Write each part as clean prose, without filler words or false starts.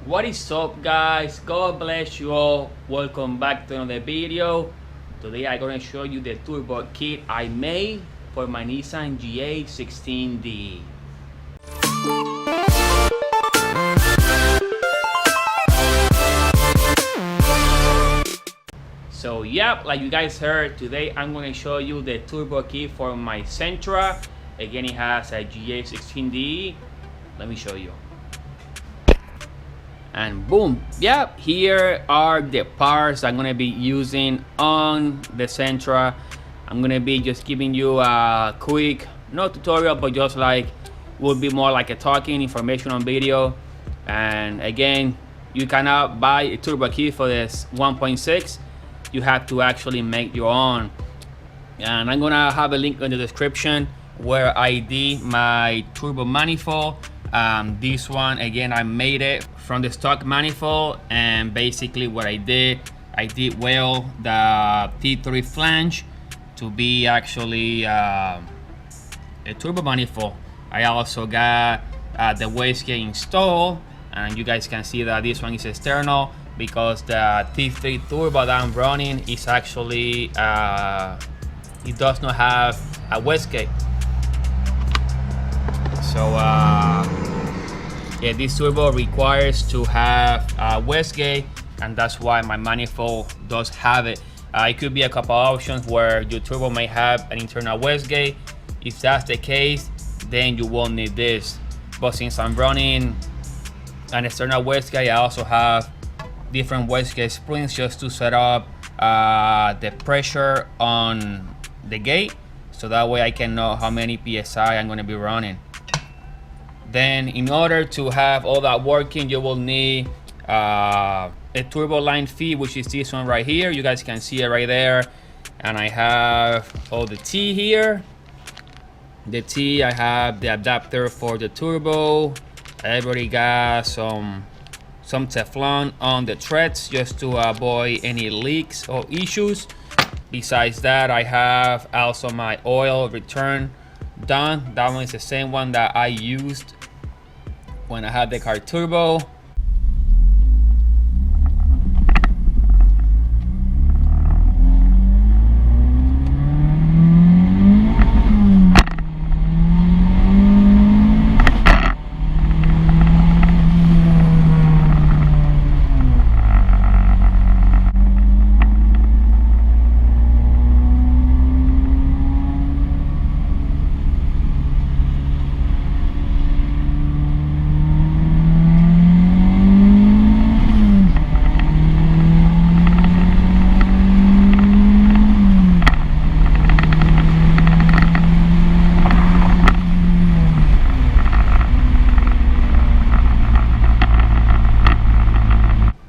What is up, guys? God bless you all. Welcome back to another video. Today I'm gonna show you the turbo kit I made for my Nissan Ga16de. So yep, like you guys heard, today I'm gonna show you the turbo kit for my Sentra. Again, it has a Ga16de. Let me show you. And boom, yep, here are the parts I'm gonna be using on the Sentra. I'm gonna be just giving you a quick, not tutorial, but just like will be more like a talking information on video. And again, you cannot buy a turbo kit for this 1.6. You have to actually make your own. And I'm gonna have a link in the description where I did my turbo manifold. This one, again, I made it from the stock manifold, and basically what I did weld the T3 flange to be actually a turbo manifold. I also got the wastegate installed, and you guys can see that this one is external because the T3 turbo that I'm running is actually it does not have a wastegate. So yeah, this turbo requires to have a wastegate, and that's why my manifold does have it. It could be a couple options where your turbo may have an internal wastegate. If that's the case, then you won't need this. But since I'm running an external wastegate, I also have different wastegate springs just to set up the pressure on the gate, so that way I can know how many PSI I'm going to be running. Then in order to have all that working, you will need a turbo line feed, which is this one right here. You guys can see it right there. And I have all the T here. The T, I have the adapter for the turbo. I already got some Teflon on the threads just to avoid any leaks or issues. Besides that, I have also my oil return done. That one is the same one that I used when I had the car turbo.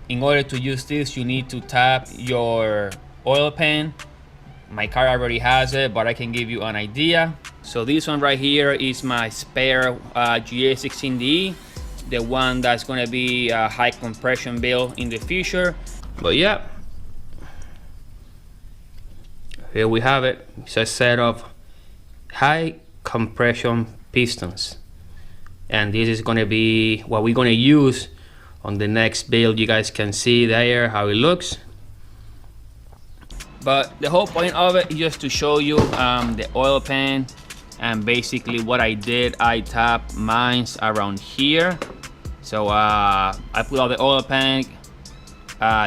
In order to use this, you need to tap your oil pan. My car already has it, but I can give you an idea. So this one right here is my spare Ga16de, the one that's going to be a high compression build in the future. But yeah, here we have it. It's a set of high compression pistons, and this is going to be what we're going to use on the next build. You guys can see there how it looks. But the whole point of it is just to show you the oil pan, and basically what I did, I tapped mines around here. So I put out the oil pan,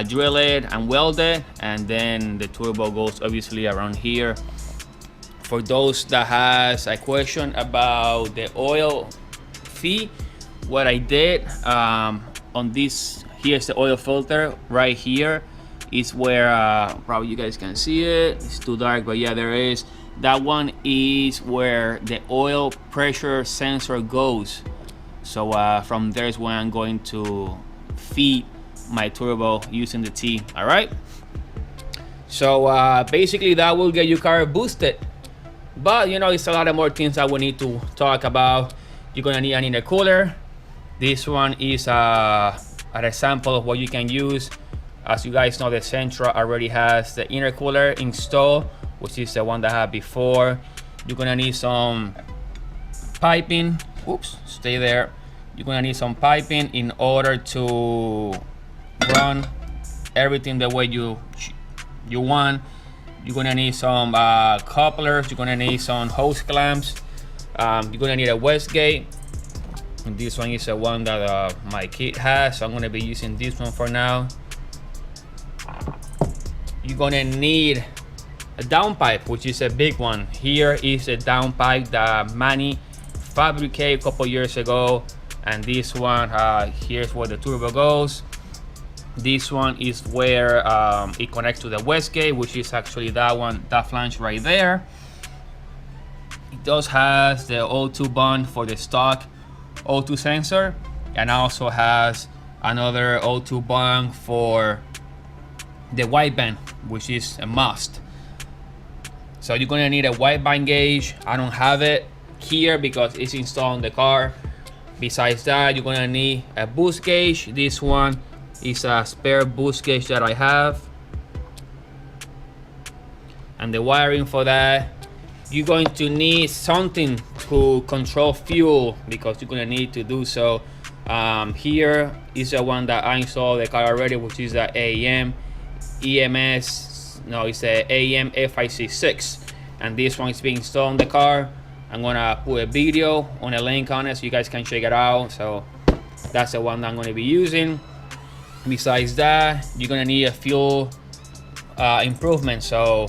drill it and weld it, and then the turbo goes obviously around here. For those that has a question about the oil feed, what I did on this, here's the oil filter right here, is where probably you guys can see it. It's too dark, but yeah, there is. That one is where the oil pressure sensor goes. So from there is where I'm going to feed my turbo using the T. All right, so basically that will get your car boosted. But you know, it's a lot of more things that we need to talk about. You're gonna need an intercooler. This one is an example of what you can use. As you guys know, the Sentra already has the intercooler installed, which is the one that I had before. You're gonna need some piping. Oops, stay there. you're gonna need some piping in order to run everything the way you want. You're gonna need some couplers, you're gonna need some hose clamps, you're gonna need a wastegate. And this one is the one that my kid has, so I'm gonna be using this one for now. You're gonna need a downpipe, which is a big one. Here is a downpipe that Manny fabricated a couple years ago, and this one, here's where the turbo goes. This one is where it connects to the wastegate, which is actually that one, that flange right there. It does has the O2 bond for the stock O2 sensor, and also has another O2 bond for the wideband, which is a must. So you're gonna need a wideband gauge. I don't have it here because it's installed in the car. Besides that, you're gonna need a boost gauge. This one is a spare boost gauge that I have. And the wiring for that, you're going to need something to control fuel because you're gonna need to do so. Here is the one that I installed the car already, which is the AEM it's the AEM FIC6, and this one is being installed in the car. I'm gonna put a video on a link on it so you guys can check it out. So that's the one that I'm gonna be using. Besides that, you're gonna need a fuel improvement. So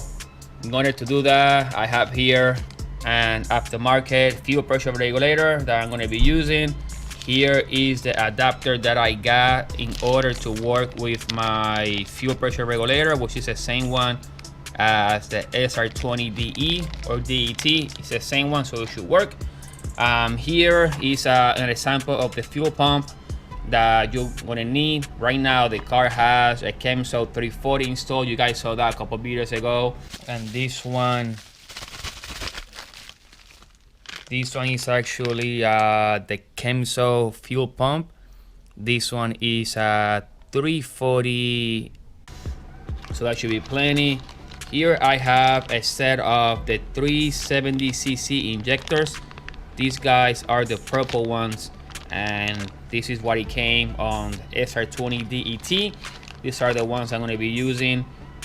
in order to do that, I have here an aftermarket fuel pressure regulator that I'm gonna be using. Here is the adapter that I got in order to work with my fuel pressure regulator, which is the same one as the SR20DE or DET. It's the same one, so it should work. Here is an example of the fuel pump that you're gonna need. Right now, the car has a Kenso 340 installed. You guys saw that a couple videos ago. And this one is actually the Kenso fuel pump. This one is 340, so that should be plenty. Here I have a set of the 370cc injectors. These guys are the purple ones, and this is what it came on SR20DET. These are the ones I'm going to be using.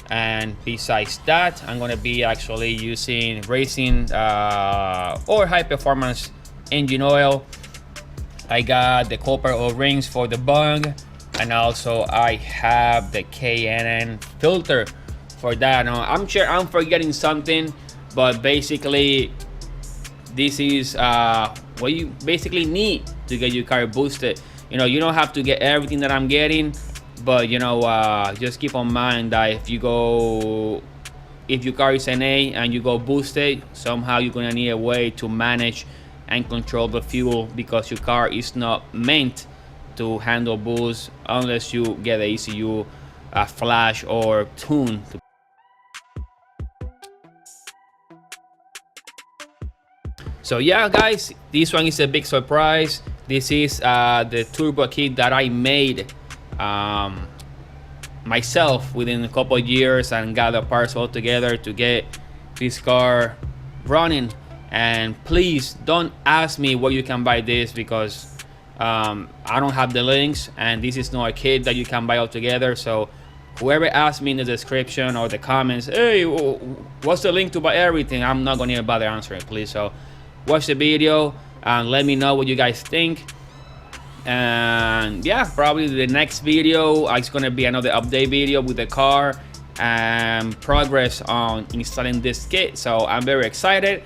And besides that, I'm going to be actually using racing or high performance engine oil. I got the copper O-rings for the bung, and also I have the K&N filter for that. Now, I'm sure I'm forgetting something, but basically this is what you basically need to get your car boosted. You know, you don't have to get everything that I'm getting, but you know, just keep in mind that if your car is an A and you go boosted, somehow you're gonna need a way to manage and control the fuel, because your car is not meant to handle boost unless you get the ECU flash or tune. So yeah, guys, this one is a big surprise. This is the turbo kit that I made myself within a couple of years, and got the parts all together to get this car running. And please don't ask me where you can buy this, because I don't have the links, and this is not a kit that you can buy all together. So whoever asks me in the description or the comments, hey, what's the link to buy everything, I'm not gonna even bother answering, please. So watch the video and let me know what you guys think. And yeah, probably the next video is gonna be another update video with the car and progress on installing this kit. So I'm very excited,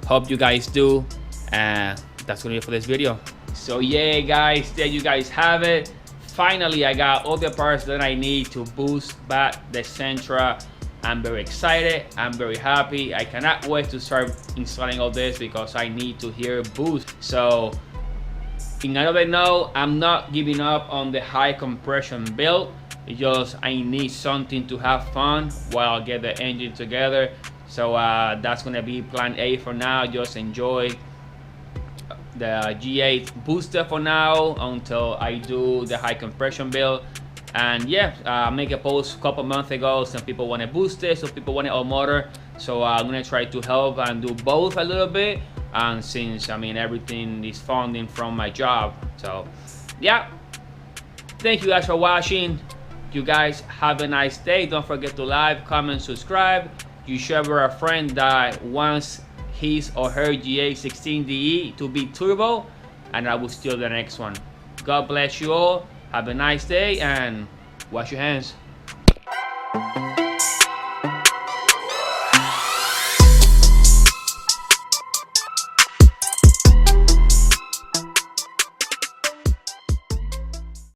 hope you guys do, and that's gonna be it for this video. So yeah, guys, there you guys have it. Finally, I got all the parts that I need to boost back the Sentra. I'm very excited, I'm very happy. I cannot wait to start installing all this, because I need to hear boost. So in another note, I'm not giving up on the high compression build. It's just I need something to have fun while I get the engine together. So that's gonna be plan A for now. Just enjoy the G8 booster for now until I do the high compression build. And yeah, make a post a couple months ago. Some people want to boost it, some people want it all motor. So I'm gonna try to help and do both a little bit. and since I mean everything is funding from my job. So yeah, thank you guys for watching. You guys have a nice day. Don't forget to like, comment, subscribe. You share with a friend that wants his or her Ga16de to be turbo, and I will steal the next one. God bless you all. Have a nice day and wash your hands.